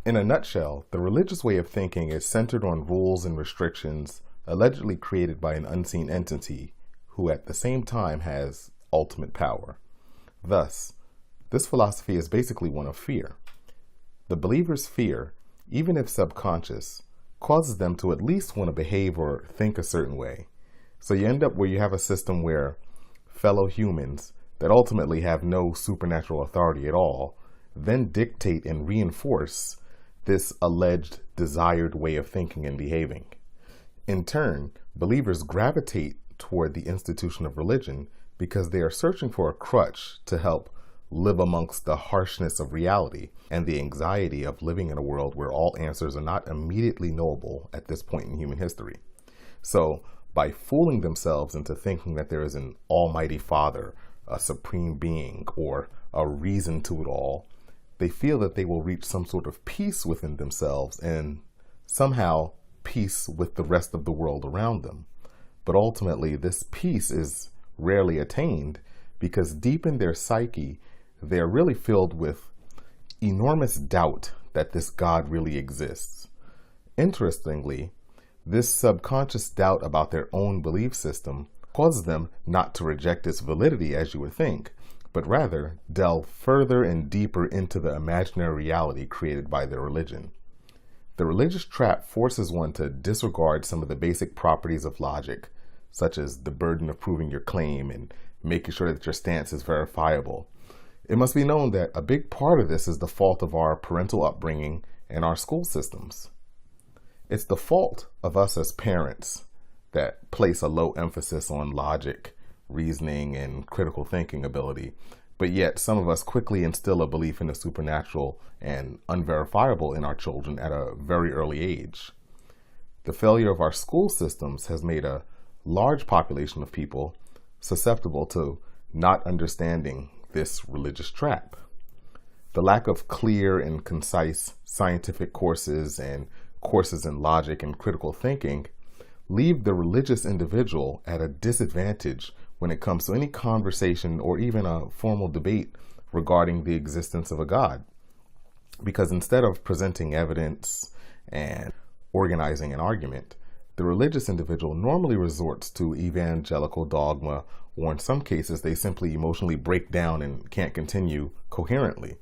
In a nutshell, the religious way of thinking is centered on rules and restrictions allegedly created by an unseen entity who at the same time has ultimate power. Thus, this philosophy is basically one of fear. The believer's fear, even if subconscious, causes them to at least want to behave or think a certain way. So you end up where you have a system where fellow humans that ultimately have no supernatural authority at all then dictate and reinforce this alleged desired way of thinking and behaving. In turn, believers gravitate toward the institution of religion because they are searching for a crutch to help live amongst the harshness of reality and the anxiety of living in a world where all answers are not immediately knowable at this point in human history. So, by fooling themselves into thinking that there is an almighty father, a supreme being, or a reason to it all, they feel that they will reach some sort of peace within themselves and somehow peace with the rest of the world around them. But ultimately, this peace is rarely attained because deep in their psyche, they are really filled with enormous doubt that this God really exists. Interestingly, this subconscious doubt about their own belief system causes them not to reject its validity as you would think, but rather delve further and deeper into the imaginary reality created by their religion. The religious trap forces one to disregard some of the basic properties of logic, such as the burden of proving your claim and making sure that your stance is verifiable. It must be known that a big part of this is the fault of our parental upbringing and our school systems. It's the fault of us as parents that place a low emphasis on logic, reasoning, and critical thinking ability, but yet some of us quickly instill a belief in the supernatural and unverifiable in our children at a very early age. The failure of our school systems has made a large population of people susceptible to not understanding this religious trap. The lack of clear and concise scientific courses and courses in logic and critical thinking leave the religious individual at a disadvantage when it comes to any conversation or even a formal debate regarding the existence of a God. Because instead of presenting evidence and organizing an argument, the religious individual normally resorts to evangelical dogma, or in some cases, they simply emotionally break down and can't continue coherently.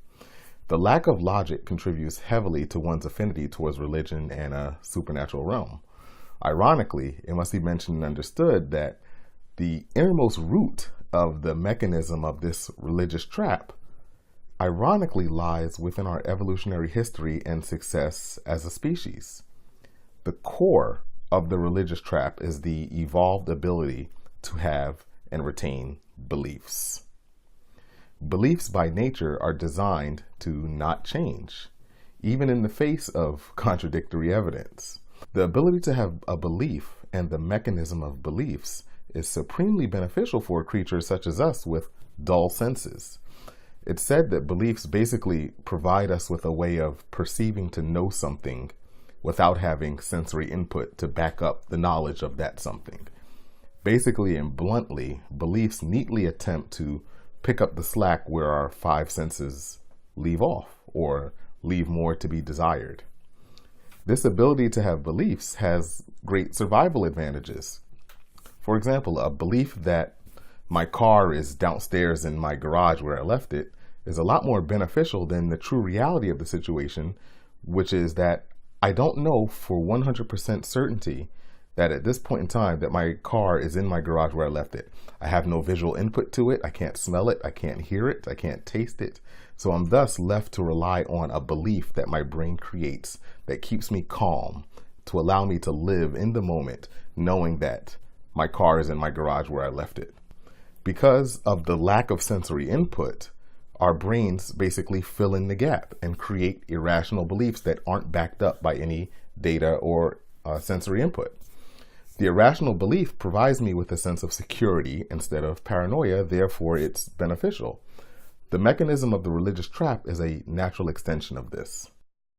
The lack of logic contributes heavily to one's affinity towards religion and a supernatural realm. Ironically, it must be mentioned and understood that the innermost root of the mechanism of this religious trap ironically lies within our evolutionary history and success as a species. The core of the religious trap is the evolved ability to have and retain beliefs. Beliefs by nature are designed to not change, even in the face of contradictory evidence. The ability to have a belief and the mechanism of beliefs is supremely beneficial for creatures such as us with dull senses. It's said that beliefs basically provide us with a way of perceiving to know something without having sensory input to back up the knowledge of that something. Basically and bluntly, beliefs neatly attempt to pick up the slack where our five senses leave off or leave more to be desired. This ability to have beliefs has great survival advantages. For example, a belief that my car is downstairs in my garage where I left it is a lot more beneficial than the true reality of the situation, which is that I don't know for 100% certainty that at this point in time that my car is in my garage where I left it. I have no visual input to it. I can't smell it. I can't hear it. I can't taste it. So I'm thus left to rely on a belief that my brain creates that keeps me calm to allow me to live in the moment knowing that my car is in my garage where I left it. Because of the lack of sensory input, our brains basically fill in the gap and create irrational beliefs that aren't backed up by any data or sensory input. The irrational belief provides me with a sense of security instead of paranoia, therefore it's beneficial. The mechanism of the religious trap is a natural extension of this.